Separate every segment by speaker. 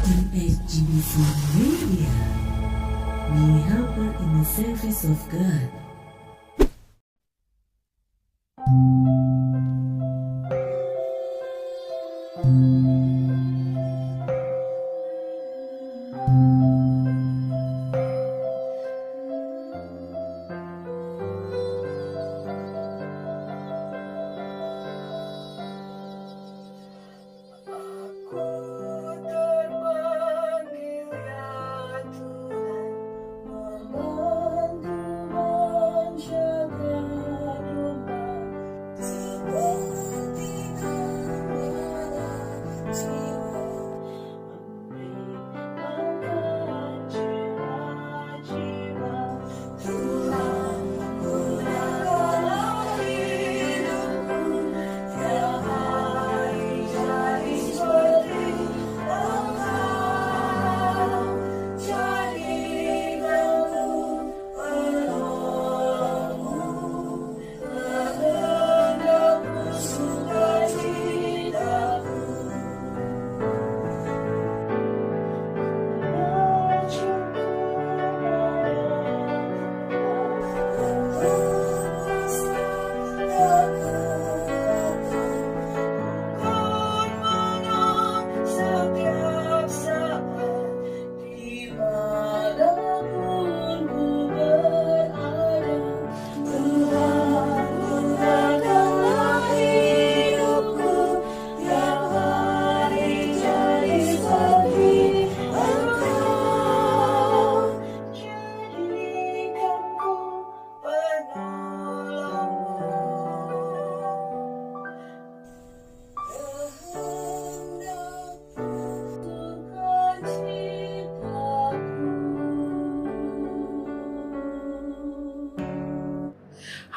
Speaker 1: MSGBC Media, being helper in the service of God.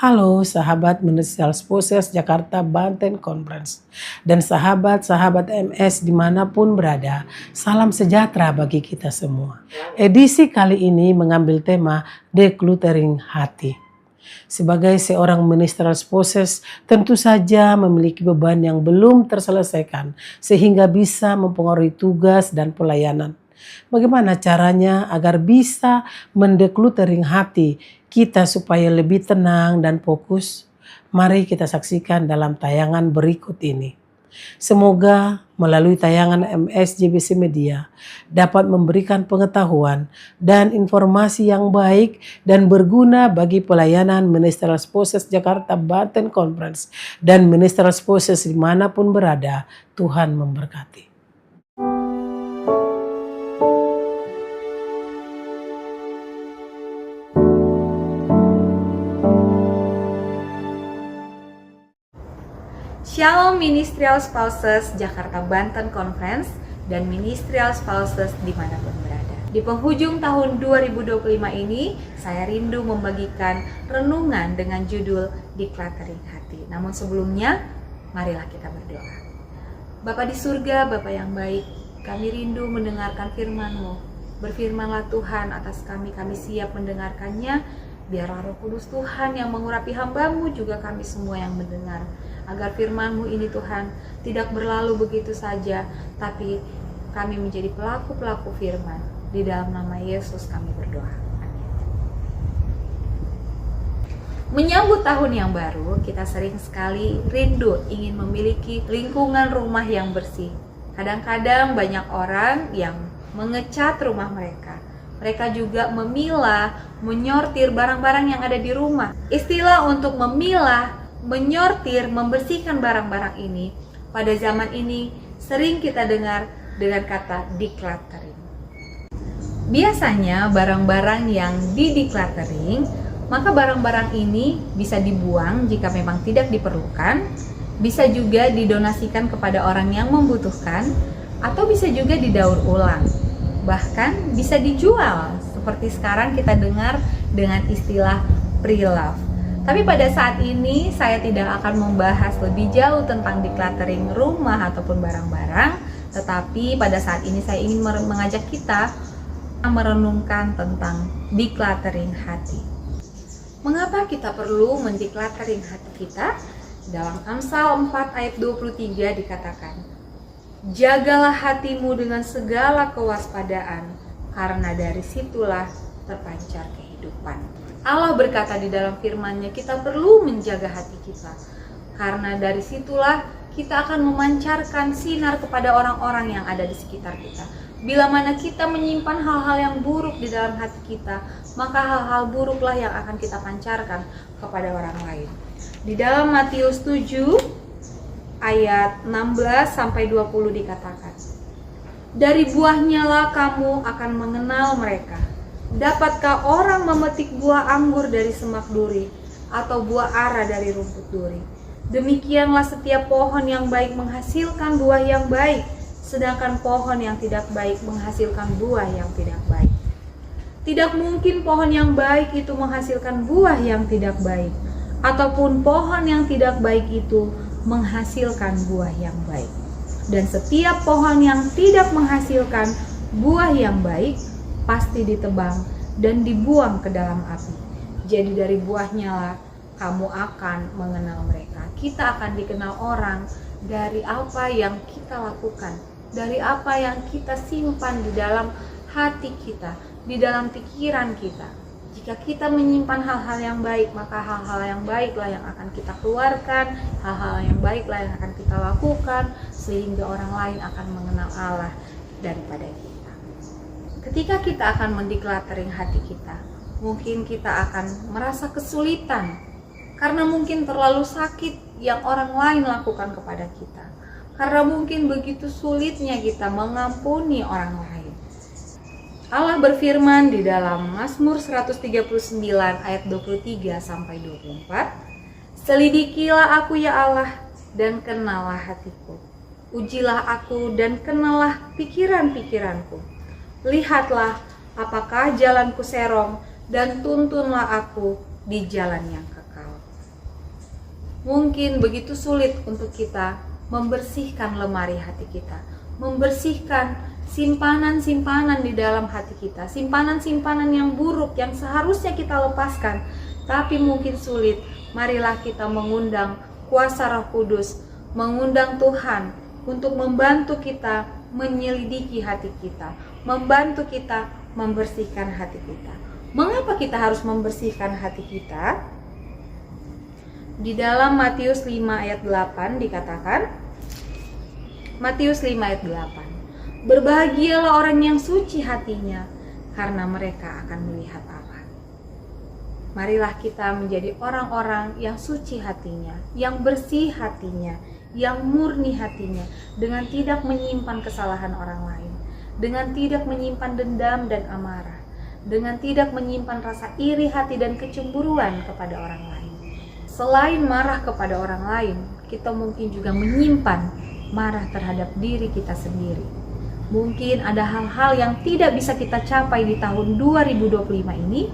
Speaker 2: Halo sahabat Ministerial Spouses Jakarta Banten Conference dan sahabat-sahabat MS dimanapun berada, salam sejahtera bagi kita semua. Edisi kali ini mengambil tema Decluttering Hati. Sebagai seorang Ministerial Spouses tentu saja memiliki beban yang belum terselesaikan sehingga bisa mempengaruhi tugas dan pelayanan. Bagaimana caranya agar bisa mendecluttering hati kita supaya lebih tenang dan fokus? Mari kita saksikan dalam tayangan berikut ini. Semoga melalui tayangan MSGBC Media dapat memberikan pengetahuan dan informasi yang baik dan berguna bagi pelayanan Ministerial Spouses Jakarta Banten Conference dan Ministerial Spouses dimanapun berada. Tuhan memberkati.
Speaker 3: Shalom Ministerial Spouses Jakarta Banten Conference dan Ministerial Spouses dimanapun berada. Di penghujung tahun 2025 ini, saya rindu membagikan renungan dengan judul Decluttering Hati. Namun sebelumnya, marilah kita berdoa. Bapa di surga, Bapa yang baik, kami rindu mendengarkan firman-Mu. Berfirmanlah Tuhan atas kami siap mendengarkannya. Biarlah Roh Kudus Tuhan yang mengurapi hamba-Mu, juga kami semua yang mendengar. Agar firman-Mu ini Tuhan tidak berlalu begitu saja, tapi kami menjadi pelaku-pelaku firman. Di dalam nama Yesus kami berdoa. Amin. Menyambut tahun yang baru, kita sering sekali rindu ingin memiliki lingkungan rumah yang bersih. Kadang-kadang banyak orang yang mengecat rumah mereka. Mereka juga memilah, menyortir barang-barang yang ada di rumah. Istilah untuk memilah, menyortir, membersihkan barang-barang ini pada zaman ini sering kita dengar dengan kata decluttering. Biasanya barang-barang yang di-decluttering, maka barang-barang ini bisa dibuang jika memang tidak diperlukan, bisa juga didonasikan kepada orang yang membutuhkan, atau bisa juga didaur ulang. Bahkan bisa dijual, seperti sekarang kita dengar dengan istilah pre-love. Tapi pada saat ini saya tidak akan membahas lebih jauh tentang decluttering rumah ataupun barang-barang, tetapi pada saat ini saya ingin mengajak kita merenungkan tentang decluttering hati. Mengapa kita perlu mendecluttering hati kita? Dalam Amsal 4 ayat 23 dikatakan, Jagalah hatimu dengan segala kewaspadaan, karena dari situlah terpancar kehidupan. Allah berkata di dalam firman-Nya, kita perlu menjaga hati kita, karena dari situlah kita akan memancarkan sinar kepada orang-orang yang ada di sekitar kita. Bila mana kita menyimpan hal-hal yang buruk di dalam hati kita, maka hal-hal buruklah yang akan kita pancarkan kepada orang lain. Di dalam Matius 7 ayat 16-20 dikatakan, dari buahnya lah kamu akan mengenal mereka. Dapatkah orang memetik buah anggur dari semak duri, atau buah ara dari rumput duri? Demikianlah setiap pohon yang baik menghasilkan buah yang baik, sedangkan pohon yang tidak baik menghasilkan buah yang tidak baik. Tidak mungkin pohon yang baik itu menghasilkan buah yang tidak baik, ataupun pohon yang tidak baik itu menghasilkan buah yang baik. Dan setiap pohon yang tidak menghasilkan buah yang baik pasti ditebang dan dibuang ke dalam api. Jadi dari buahnya lah kamu akan mengenal mereka. Kita akan dikenal orang dari apa yang kita lakukan, dari apa yang kita simpan di dalam hati kita, di dalam pikiran kita. Jika kita menyimpan hal-hal yang baik, maka hal-hal yang baiklah yang akan kita keluarkan, hal-hal yang baiklah yang akan kita lakukan, sehingga orang lain akan mengenal Allah daripada kita. Ketika kita akan mendecluttering hati kita, mungkin kita akan merasa kesulitan, karena mungkin terlalu sakit yang orang lain lakukan kepada kita. Karena mungkin begitu sulitnya kita mengampuni orang lain. Allah berfirman di dalam Mazmur 139 ayat 23-24, selidikilah aku ya Allah dan kenallah hatiku. Ujilah aku dan kenallah pikiran-pikiranku. Lihatlah apakah jalanku serong dan tuntunlah aku di jalan yang kekal. Mungkin begitu sulit untuk kita membersihkan lemari hati kita, membersihkan simpanan-simpanan di dalam hati kita, simpanan-simpanan yang buruk yang seharusnya kita lepaskan, tapi mungkin sulit. Marilah kita mengundang kuasa Roh Kudus, mengundang Tuhan untuk membantu kita menyelidiki hati kita, membantu kita membersihkan hati kita. Mengapa kita harus membersihkan hati kita? Di dalam Matius 5 ayat 8 dikatakan, Matius 5 ayat 8, berbahagialah orang yang suci hatinya, karena mereka akan melihat Allah. Marilah kita menjadi orang-orang yang suci hatinya, yang bersih hatinya, yang murni hatinya, dengan tidak menyimpan kesalahan orang lain, dengan tidak menyimpan dendam dan amarah, dengan tidak menyimpan rasa iri hati dan kecemburuan kepada orang lain. Selain marah kepada orang lain, kita mungkin juga menyimpan marah terhadap diri kita sendiri. Mungkin ada hal-hal yang tidak bisa kita capai di tahun 2025 ini.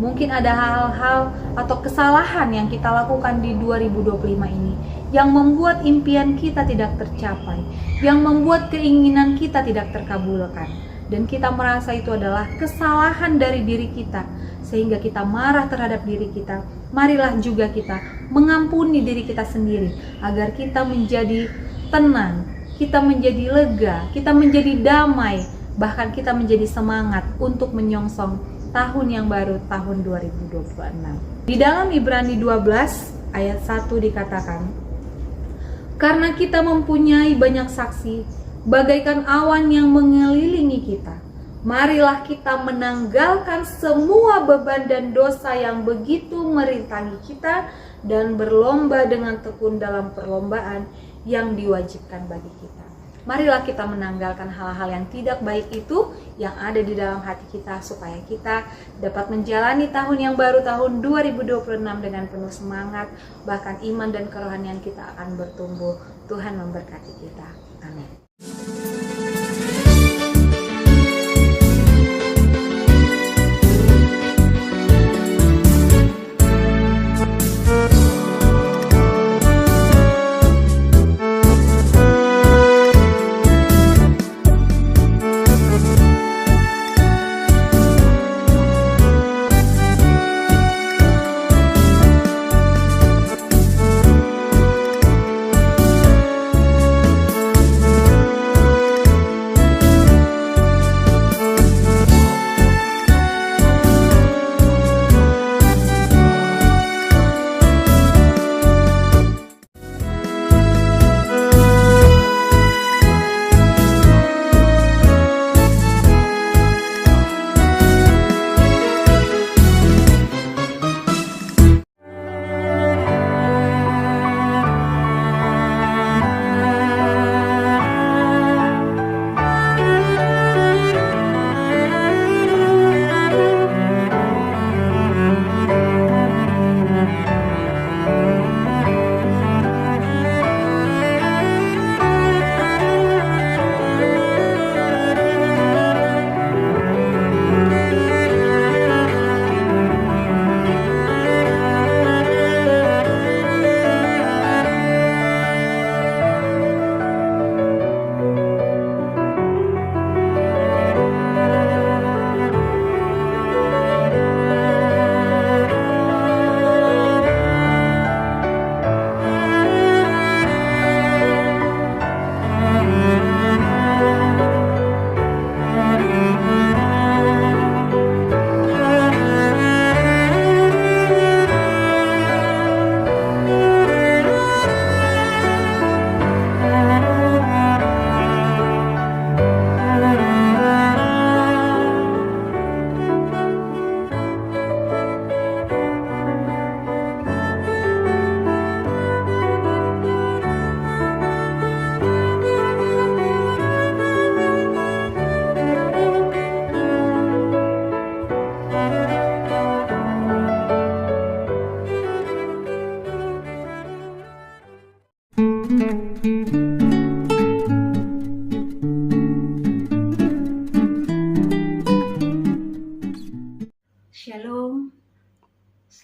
Speaker 3: Mungkin ada hal-hal atau kesalahan yang kita lakukan di 2025 ini yang membuat impian kita tidak tercapai, yang membuat keinginan kita tidak terkabulkan. Dan kita merasa itu adalah kesalahan dari diri kita, sehingga kita marah terhadap diri kita. Marilah juga kita mengampuni diri kita sendiri, agar kita menjadi tenang, kita menjadi lega, kita menjadi damai, bahkan kita menjadi semangat untuk menyongsong tahun yang baru, tahun 2026. Di dalam Ibrani 12 ayat 1 dikatakan, karena kita mempunyai banyak saksi, bagaikan awan yang mengelilingi kita, marilah kita menanggalkan semua beban dan dosa yang begitu merintangi kita, dan berlomba dengan tekun dalam perlombaan yang diwajibkan bagi kita. Marilah kita menanggalkan hal-hal yang tidak baik itu yang ada di dalam hati kita, supaya kita dapat menjalani tahun yang baru, tahun 2026 dengan penuh semangat, bahkan iman dan kerohanian kita akan bertumbuh. Tuhan memberkati kita. Amin.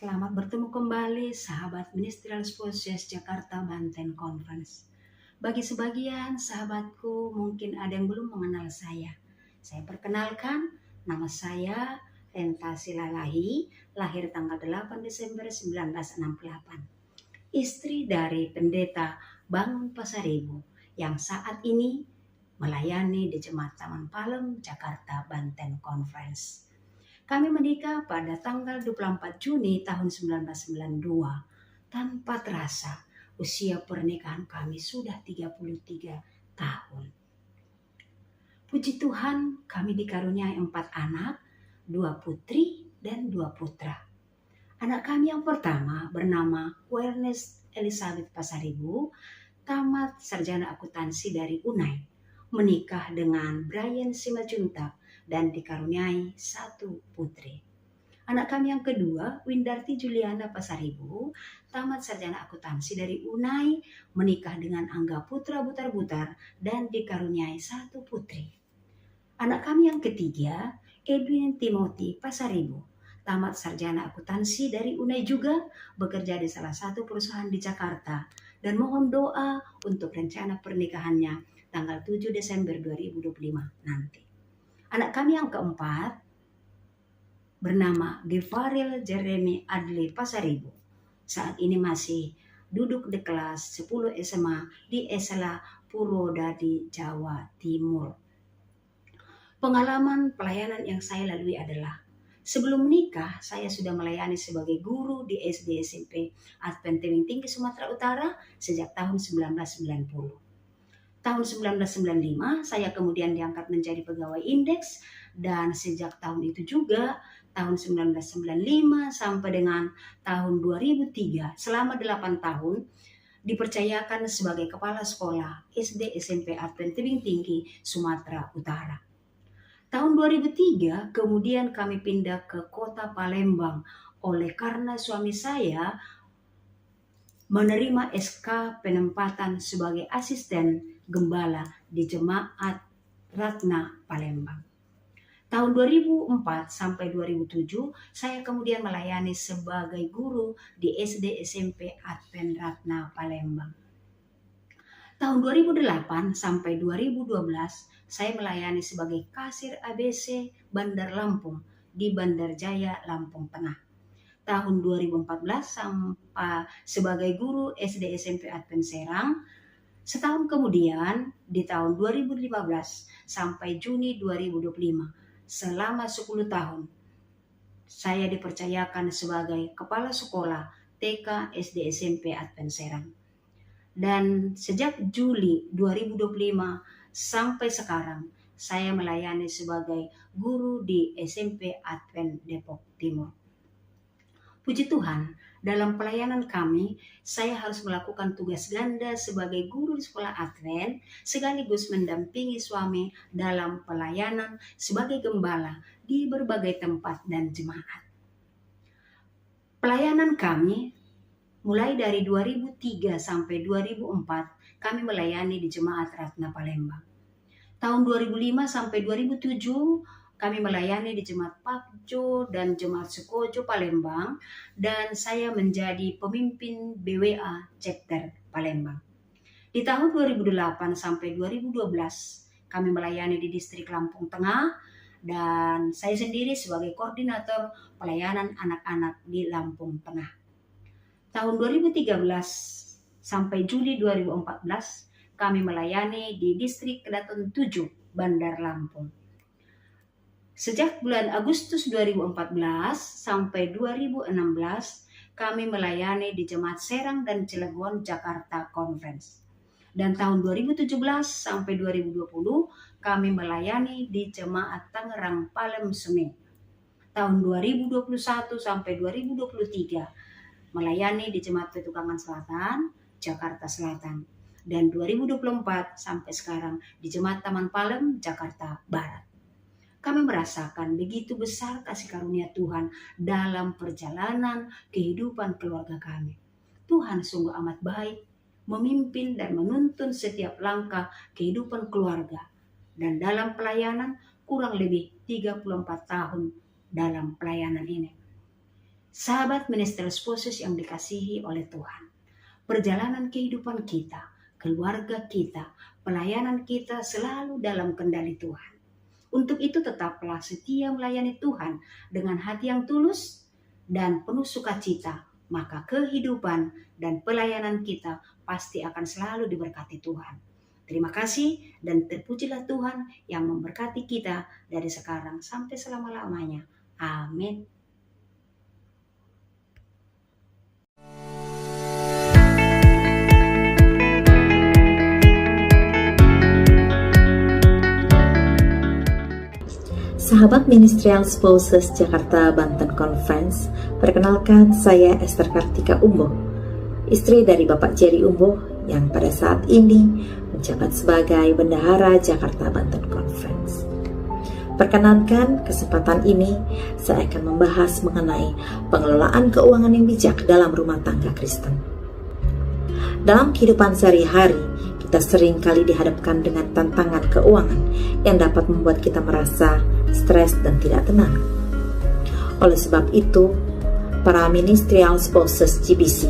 Speaker 4: Selamat bertemu kembali sahabat Ministerial Spouses Jakarta Banten Conference. Bagi sebagian sahabatku mungkin ada yang belum mengenal saya. Saya perkenalkan, nama saya Renta Silalahi, lahir tanggal 8 Desember 1968. Istri dari pendeta Bangun Pasaribu yang saat ini melayani di Jemaat Taman Palem Jakarta Banten Conference. Kami menikah pada tanggal 24 Juni tahun 1992. Tanpa terasa, usia pernikahan kami sudah 33 tahun. Puji Tuhan, kami dikaruniai 4 anak, 2 putri dan 2 putra. Anak kami yang pertama bernama Wernes Elizabeth Pasaribu, tamat sarjana akuntansi dari UNAI, menikah dengan Brian Simajuntak dan dikaruniai 1 putri. Anak kami yang kedua, Windarti Juliana Pasaribu, tamat sarjana akuntansi dari UNAI, menikah dengan Angga Putra Butar-Butar dan dikaruniai 1 putri. Anak kami yang ketiga, Edwin Timothy Pasaribu, tamat sarjana akuntansi dari UNAI juga, bekerja di salah satu perusahaan di Jakarta, dan mohon doa untuk rencana pernikahannya tanggal 7 Desember 2025 nanti. Anak kami yang keempat bernama Gevaril Jeremy Adli Pasaribu. Saat ini masih duduk di kelas 10 SMA di Esela Purwodadi, Jawa Timur. Pengalaman pelayanan yang saya lalui adalah sebelum menikah, saya sudah melayani sebagai guru di SD SMP Advent Tebing Tinggi Sumatera Utara sejak tahun 1990. Tahun 1995, saya kemudian diangkat menjadi pegawai indeks dan sejak tahun itu juga, tahun 1995 sampai dengan tahun 2003, selama 8 tahun, dipercayakan sebagai kepala sekolah SD SMP Advent Tebing Tinggi Sumatera Utara. Tahun 2003 kemudian kami pindah ke kota Palembang oleh karena suami saya menerima SK penempatan sebagai asisten gembala di Jemaat Ratna Palembang. Tahun 2004 sampai 2007 saya kemudian melayani sebagai guru di SD SMP Advent Ratna Palembang. Tahun 2008 sampai 2012 saya melayani sebagai kasir ABC Bandar Lampung di Bandar Jaya, Lampung Tengah. Tahun 2014 sampai sebagai guru SD SMP Advent Serang. Setahun kemudian di tahun 2015 sampai Juni 2025, selama 10 tahun, saya dipercayakan sebagai kepala sekolah TK SD SMP Advent Serang. Dan sejak Juli 2025 sampai sekarang, saya melayani sebagai guru di SMP Advent Depok Timur. Puji Tuhan, dalam pelayanan kami, saya harus melakukan tugas ganda sebagai guru di sekolah Advent, sekaligus mendampingi suami dalam pelayanan sebagai gembala di berbagai tempat dan jemaat. Pelayanan kami mulai dari 2003 sampai 2004, kami melayani di Jemaat Ratna Palembang. Tahun 2005 sampai 2007, kami melayani di Jemaat Pakjo dan Jemaat Sukojo Palembang, dan saya menjadi pemimpin BWA Chapter Palembang. Di tahun 2008 sampai 2012, kami melayani di distrik Lampung Tengah, dan saya sendiri sebagai koordinator pelayanan anak-anak di Lampung Tengah. Tahun 2013 sampai Juli 2014, kami melayani di distrik Kedaton 7, Bandar Lampung. Sejak bulan Agustus 2014 sampai 2016, kami melayani di Jemaat Serang dan Cilegon Jakarta Conference. Dan tahun 2017 sampai 2020, kami melayani di Jemaat Tangerang Palem Seme. Tahun 2021 sampai 2023, melayani di Jemaat Petukangan Selatan, Jakarta Selatan. Dan 2024 sampai sekarang di Jemaat Taman Palem, Jakarta Barat. Kami merasakan begitu besar kasih karunia Tuhan dalam perjalanan kehidupan keluarga kami. Tuhan sungguh amat baik, memimpin dan menuntun setiap langkah kehidupan keluarga. Dan dalam pelayanan kurang lebih 34 tahun dalam pelayanan ini. Sahabat Ministerial Spouses yang dikasihi oleh Tuhan, perjalanan kehidupan kita, keluarga kita, pelayanan kita selalu dalam kendali Tuhan. Untuk itu tetaplah setia melayani Tuhan dengan hati yang tulus dan penuh sukacita, maka kehidupan dan pelayanan kita pasti akan selalu diberkati Tuhan. Terima kasih dan terpujilah Tuhan yang memberkati kita dari sekarang sampai selama-lamanya. Amin.
Speaker 5: Sahabat Ministerial Spouses Jakarta Banten Conference, perkenalkan saya Esther Kartika Umboh, istri dari Bapak Jerry Umboh yang pada saat ini menjabat sebagai Bendahara Jakarta Banten Conference. Perkenankan kesempatan ini saya akan membahas mengenai pengelolaan keuangan yang bijak dalam rumah tangga Kristen. Dalam kehidupan sehari-hari, kita sering kali dihadapkan dengan tantangan keuangan yang dapat membuat kita merasa stres dan tidak tenang. Oleh sebab itu, para Ministerial Spouses GBC,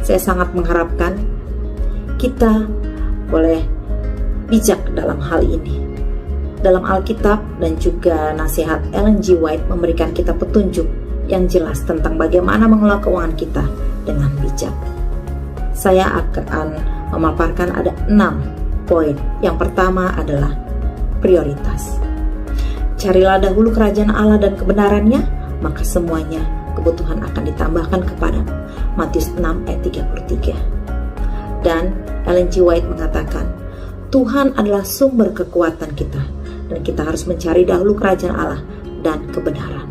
Speaker 5: saya sangat mengharapkan kita boleh bijak dalam hal ini. Dalam Alkitab dan juga nasihat Ellen G. White memberikan kita petunjuk yang jelas tentang bagaimana mengelola keuangan kita dengan bijak. Saya akan memaparkan ada 6 poin. Yang pertama adalah prioritas. Carilah dahulu kerajaan Allah dan kebenarannya, maka semuanya kebutuhan akan ditambahkan kepadamu. Matius 6 ayat 33. Dan Ellen G. White mengatakan, Tuhan adalah sumber kekuatan kita, dan kita harus mencari dahulu kerajaan Allah dan kebenaran.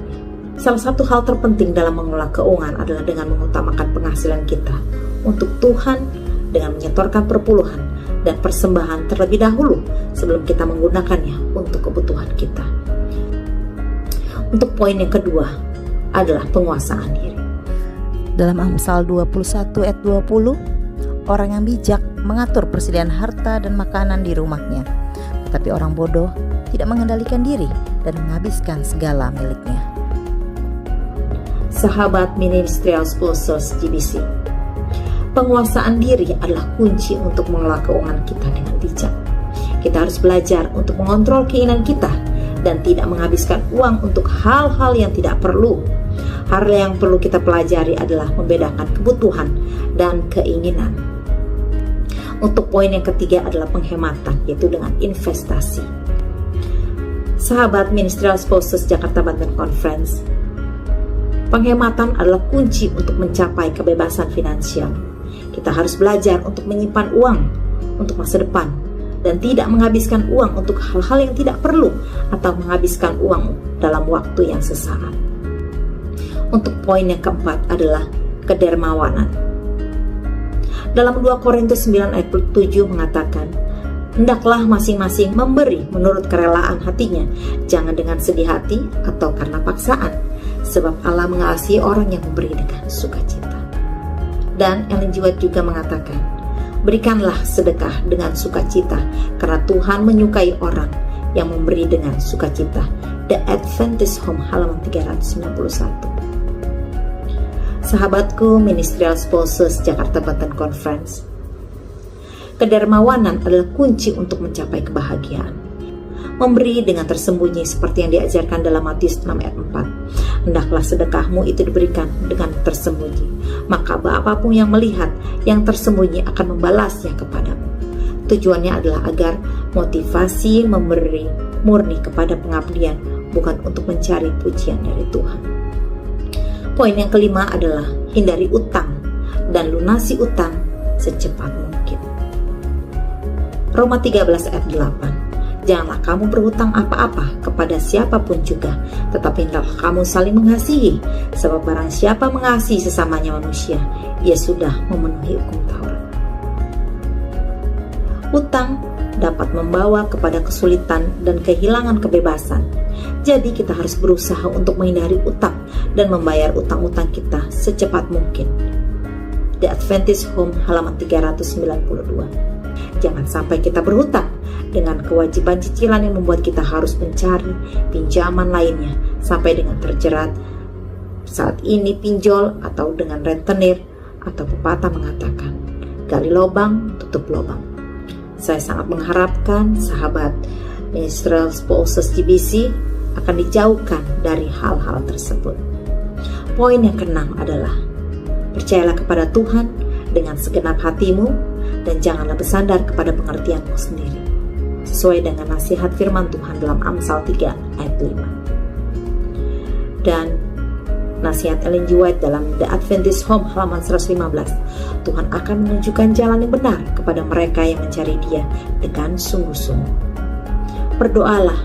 Speaker 5: Salah satu hal terpenting dalam mengelola keuangan adalah dengan mengutamakan penghasilan kita untuk Tuhan dengan menyetorkan perpuluhan dan persembahan terlebih dahulu sebelum kita menggunakannya untuk kebutuhan kita. Untuk poin yang kedua adalah penguasaan diri.
Speaker 6: Dalam Amsal 21 ayat 20, orang yang bijak mengatur persediaan harta dan makanan di rumahnya, tetapi orang bodoh tidak mengendalikan diri dan menghabiskan segala miliknya.
Speaker 5: Sahabat Ministerial Spouses GBC, penguasaan diri adalah kunci untuk mengelola keuangan kita dengan bijak. Kita harus belajar untuk mengontrol keinginan kita dan tidak menghabiskan uang untuk hal-hal yang tidak perlu. Hal yang perlu kita pelajari adalah membedakan kebutuhan dan keinginan. Untuk poin yang ketiga adalah penghematan, yaitu dengan investasi. Sahabat Ministerial Spouses Jakarta Banten Conference, penghematan adalah kunci untuk mencapai kebebasan finansial. Kita harus belajar untuk menyimpan uang untuk masa depan dan tidak menghabiskan uang untuk hal-hal yang tidak perlu atau menghabiskan uang dalam waktu yang sesaat. Untuk poin yang keempat adalah kedermawanan. Dalam 2 Korintus 9 ayat 7 mengatakan, hendaklah masing-masing memberi menurut kerelaan hatinya, jangan dengan sedih hati atau karena paksaan, sebab Allah mengasihi orang yang memberi dengan sukacita. Dan Ellen G. White juga mengatakan, berikanlah sedekah dengan sukacita, karena Tuhan menyukai orang yang memberi dengan sukacita. The Adventist Home halaman 391. Sahabatku Ministerial Spouses Jakarta Banten Conference, kedermawanan adalah kunci untuk mencapai kebahagiaan. Memberi dengan tersembunyi seperti yang diajarkan dalam Matius 6 ayat 4. Hendaklah sedekahmu itu diberikan dengan tersembunyi, maka apapun yang melihat yang tersembunyi akan membalasnya kepadamu. Tujuannya adalah agar motivasi memberi murni kepada pengabdian, bukan untuk mencari pujian dari Tuhan. Poin yang kelima adalah hindari utang dan lunasi utang secepat mungkin. Roma 13 ayat 8. Janganlah kamu berhutang apa-apa kepada siapapun juga, tetapi hendaklah kamu saling mengasihi, sebab barang siapa mengasihi sesamanya manusia, ia sudah memenuhi hukum Taurat. Utang dapat membawa kepada kesulitan dan kehilangan kebebasan. Jadi kita harus berusaha untuk menghindari utang dan membayar utang-utang kita secepat mungkin. The Adventist Home halaman 392. Jangan sampai kita berhutang dengan kewajiban cicilan yang membuat kita harus mencari pinjaman lainnya sampai dengan terjerat saat ini pinjol atau dengan rentenir, atau pepatah mengatakan, gali lubang, tutup lubang. Saya sangat mengharapkan sahabat Ministerial Spouses GBC akan dijauhkan dari hal-hal tersebut. Poin yang keenam adalah, percayalah kepada Tuhan dengan segenap hatimu dan janganlah bersandar kepada pengertianmu sendiri, sesuai dengan nasihat firman Tuhan dalam Amsal 3 ayat 5. Dan nasihat Ellen G. White dalam The Adventist Home halaman 115, Tuhan akan menunjukkan jalan yang benar kepada mereka yang mencari Dia dengan sungguh-sungguh. Berdoalah,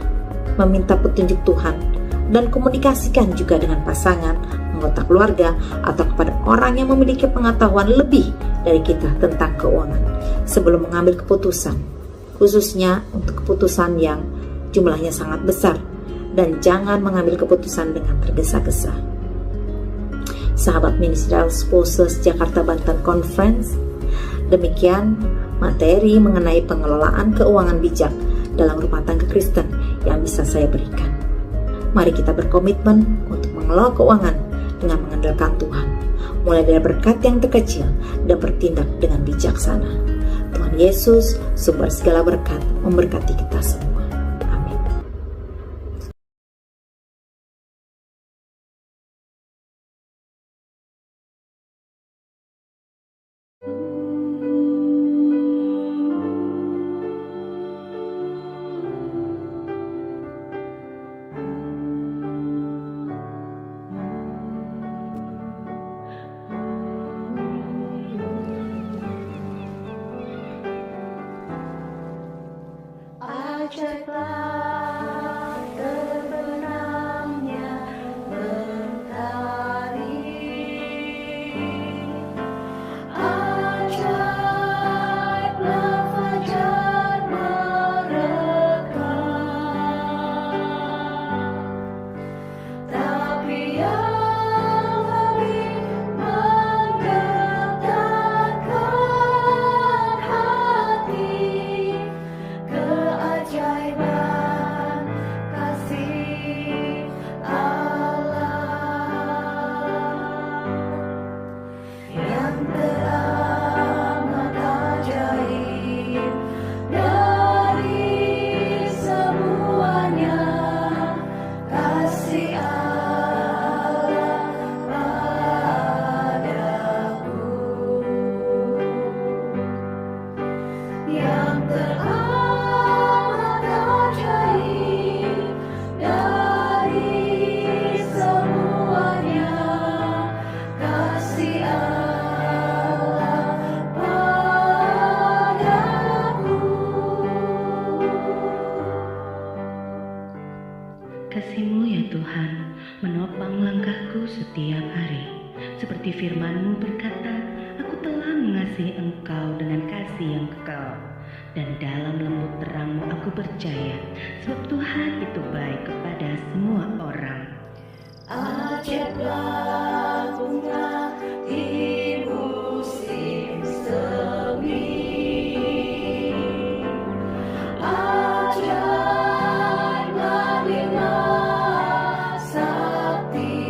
Speaker 5: meminta petunjuk Tuhan, dan komunikasikan juga dengan pasangan, anggota keluarga, atau kepada orang yang memiliki pengetahuan lebih dari kita tentang keuangan sebelum mengambil keputusan, khususnya untuk keputusan yang jumlahnya sangat besar, dan jangan mengambil keputusan dengan tergesa-gesa. Sahabat Ministerial Spouses Jakarta Banten Conference, demikian materi mengenai pengelolaan keuangan bijak dalam rumah tangga Kristen yang bisa saya berikan. Mari kita berkomitmen untuk mengelola keuangan dengan mengandalkan Tuhan, mulai dari berkat yang terkecil dan bertindak dengan bijaksana. Tuhan Yesus, sumber segala berkat, memberkati kita semua. Amin.
Speaker 7: Ajaiblah terbenamnya mentari, ajaiblah fajar merekam, tapi yang lebih menggetarkan hati, keajaiban kasih Allah yang teramat ajaib dari semuanya, kasih Allah padaku yang teramat ajaib dari semuanya, kasih Allah padaku.
Speaker 8: Kasih-Mu ya Tuhan menopang langkahku setiap hari. Seperti firman-Mu berkata, aku telah mengasihi Engkau dengan kasih yang kekal. Dan dalam lembut terang-Mu aku percaya, sebab Tuhan itu baik kepada semua orang.
Speaker 7: Ajaiblah bunga di musim semi, ajaiblah bima sakti,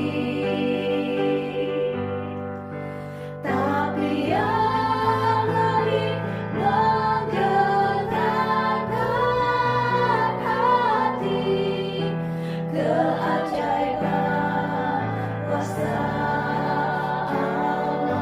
Speaker 7: tapi yang lebih menggetarkan hati, keajaiban kuasa Allah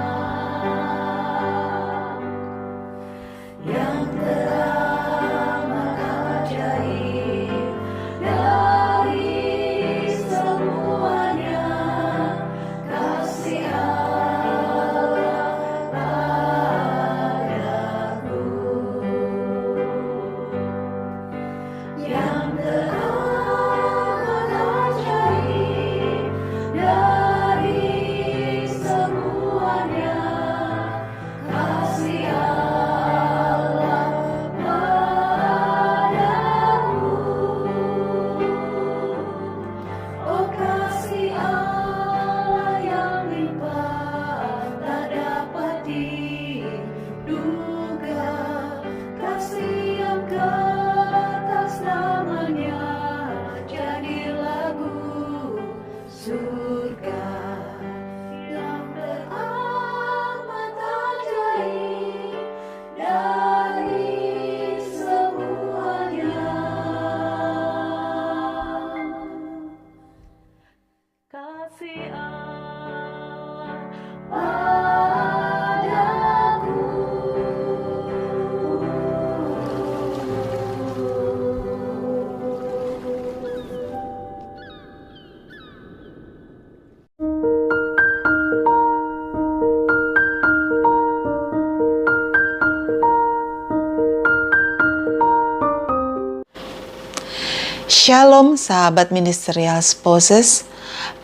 Speaker 9: Shalom sahabat Ministerial Spouses.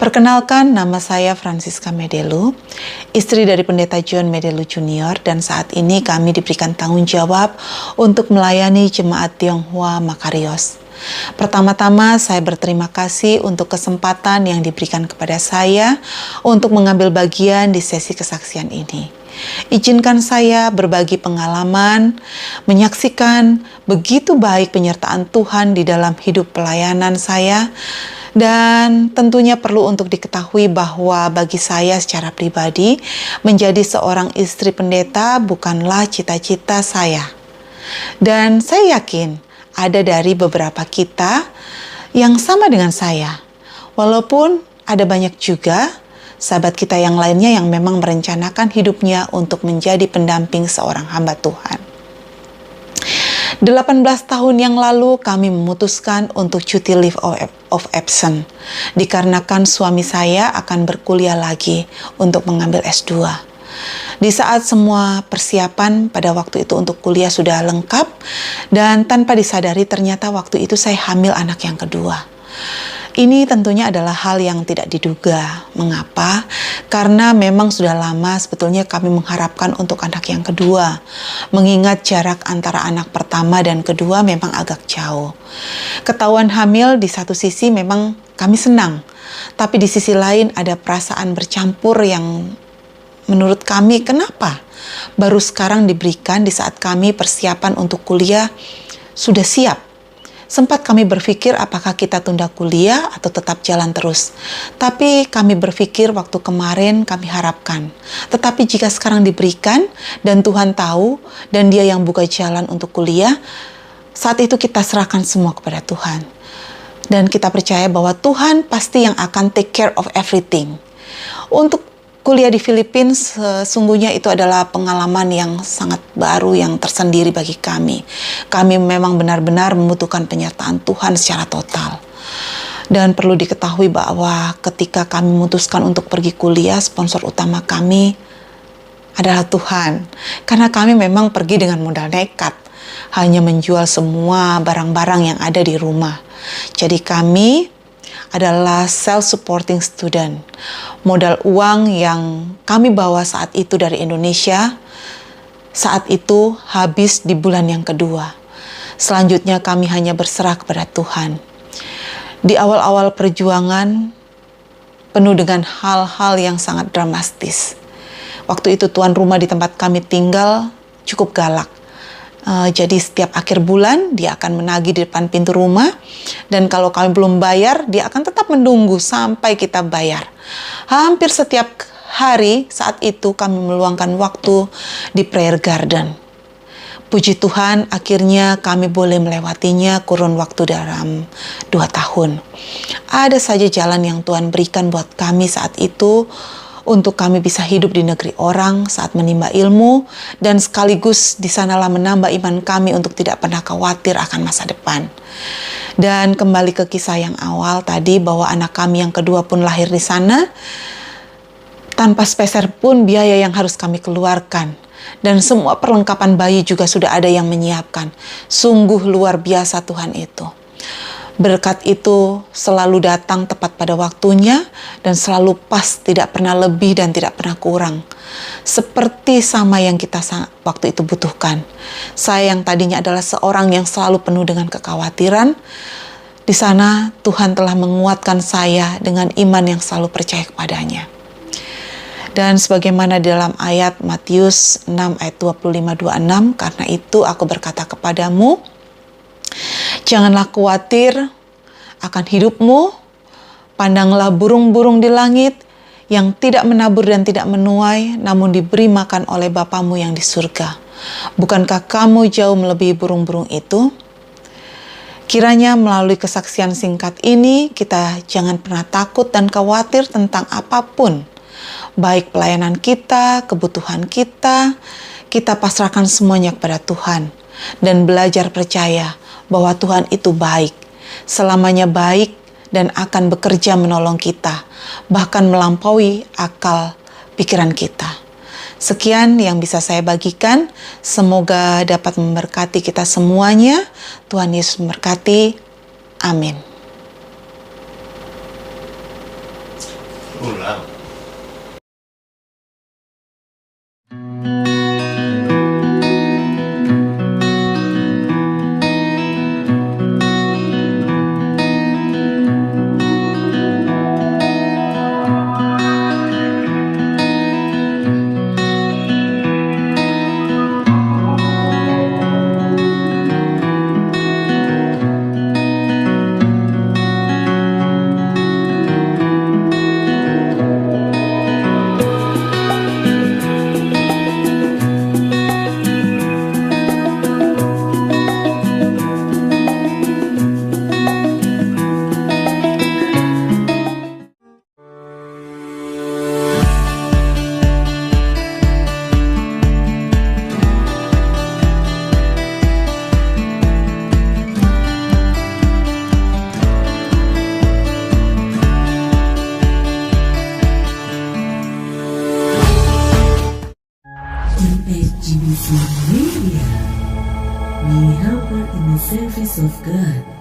Speaker 9: Perkenalkan, nama saya Francisca Medelu, istri dari Pendeta John Medelu Junior, dan saat ini kami diberikan tanggung jawab untuk melayani Jemaat Tionghoa Makarios. Pertama-tama saya berterima kasih untuk kesempatan yang diberikan kepada saya untuk mengambil bagian di sesi kesaksian ini. Izinkan saya berbagi pengalaman, menyaksikan begitu baik penyertaan Tuhan di dalam hidup pelayanan saya, dan tentunya perlu untuk diketahui bahwa bagi saya secara pribadi, menjadi seorang istri pendeta bukanlah cita-cita saya. Dan saya yakin ada dari beberapa kita yang sama dengan saya, walaupun ada banyak juga sahabat kita yang lainnya yang memang merencanakan hidupnya untuk menjadi pendamping seorang hamba Tuhan. 18 tahun yang lalu kami memutuskan untuk cuti leave of absence dikarenakan suami saya akan berkuliah lagi untuk mengambil S2. Di saat semua persiapan pada waktu itu untuk kuliah sudah lengkap, dan tanpa disadari ternyata waktu itu saya hamil anak yang kedua. Ini tentunya adalah hal yang tidak diduga. Mengapa? Karena memang sudah lama sebetulnya kami mengharapkan untuk anak yang kedua. Mengingat jarak antara anak pertama dan kedua memang agak jauh. Ketahuan hamil di satu sisi memang kami senang, tapi di sisi lain ada perasaan bercampur yang menurut kami kenapa baru sekarang diberikan di saat kami persiapan untuk kuliah sudah siap. Sempat kami berpikir apakah kita tunda kuliah atau tetap jalan terus. Tapi kami berpikir waktu kemarin kami harapkan. Tetapi jika sekarang diberikan dan Tuhan tahu dan Dia yang buka jalan untuk kuliah, saat itu kita serahkan semua kepada Tuhan. Dan kita percaya bahwa Tuhan pasti yang akan take care of everything. Untuk kuliah di Filipina sesungguhnya itu adalah pengalaman yang sangat baru yang tersendiri bagi kami. Kami memang benar-benar membutuhkan penyertaan Tuhan secara total. Dan perlu diketahui bahwa ketika kami memutuskan untuk pergi kuliah, sponsor utama kami adalah Tuhan. Karena kami memang pergi dengan modal nekat, hanya menjual semua barang-barang yang ada di rumah. Jadi kami adalah self-supporting student. Modal uang yang kami bawa saat itu dari Indonesia, saat itu habis di bulan yang kedua. Selanjutnya kami hanya berserah kepada Tuhan. Di awal-awal perjuangan, penuh dengan hal-hal yang sangat dramatis. Waktu itu tuan rumah di tempat kami tinggal cukup galak. Jadi setiap akhir bulan dia akan menagih di depan pintu rumah, dan kalau kami belum bayar dia akan tetap menunggu sampai kita bayar. Hampir setiap hari saat itu kami meluangkan waktu di prayer garden. Puji Tuhan akhirnya kami boleh melewatinya kurun waktu dalam 2 tahun. Ada saja jalan yang Tuhan berikan buat kami saat itu, untuk kami bisa hidup di negeri orang saat menimba ilmu, dan sekaligus di sanalah menambah iman kami untuk tidak pernah khawatir akan masa depan. Dan kembali ke kisah yang awal tadi, bahwa anak kami yang kedua pun lahir di sana, tanpa sepeser pun biaya yang harus kami keluarkan. Dan semua perlengkapan bayi juga sudah ada yang menyiapkan. Sungguh luar biasa Tuhan itu. Berkat itu selalu datang tepat pada waktunya dan selalu pas, tidak pernah lebih dan tidak pernah kurang. Seperti sama yang kita waktu itu butuhkan. Saya yang tadinya adalah seorang yang selalu penuh dengan kekhawatiran, di sana Tuhan telah menguatkan saya dengan iman yang selalu percaya kepadanya. Dan sebagaimana di dalam ayat Matius 6 ayat 25-26, karena itu aku berkata kepadamu, janganlah khawatir akan hidupmu, pandanglah burung-burung di langit yang tidak menabur dan tidak menuai, namun diberi makan oleh Bapamu yang di surga. Bukankah kamu jauh melebihi burung-burung itu? Kiranya melalui kesaksian singkat ini, kita jangan pernah takut dan khawatir tentang apapun. Baik pelayanan kita, kebutuhan kita pasrahkan semuanya kepada Tuhan. Dan belajar percaya bahwa Tuhan itu baik, selamanya baik, dan akan bekerja menolong kita, bahkan melampaui akal pikiran kita. Sekian yang bisa saya bagikan, semoga dapat memberkati kita semuanya. Tuhan Yesus memberkati. Amin.
Speaker 10: Ulang.
Speaker 1: MSGBC Media, we help in the service of God.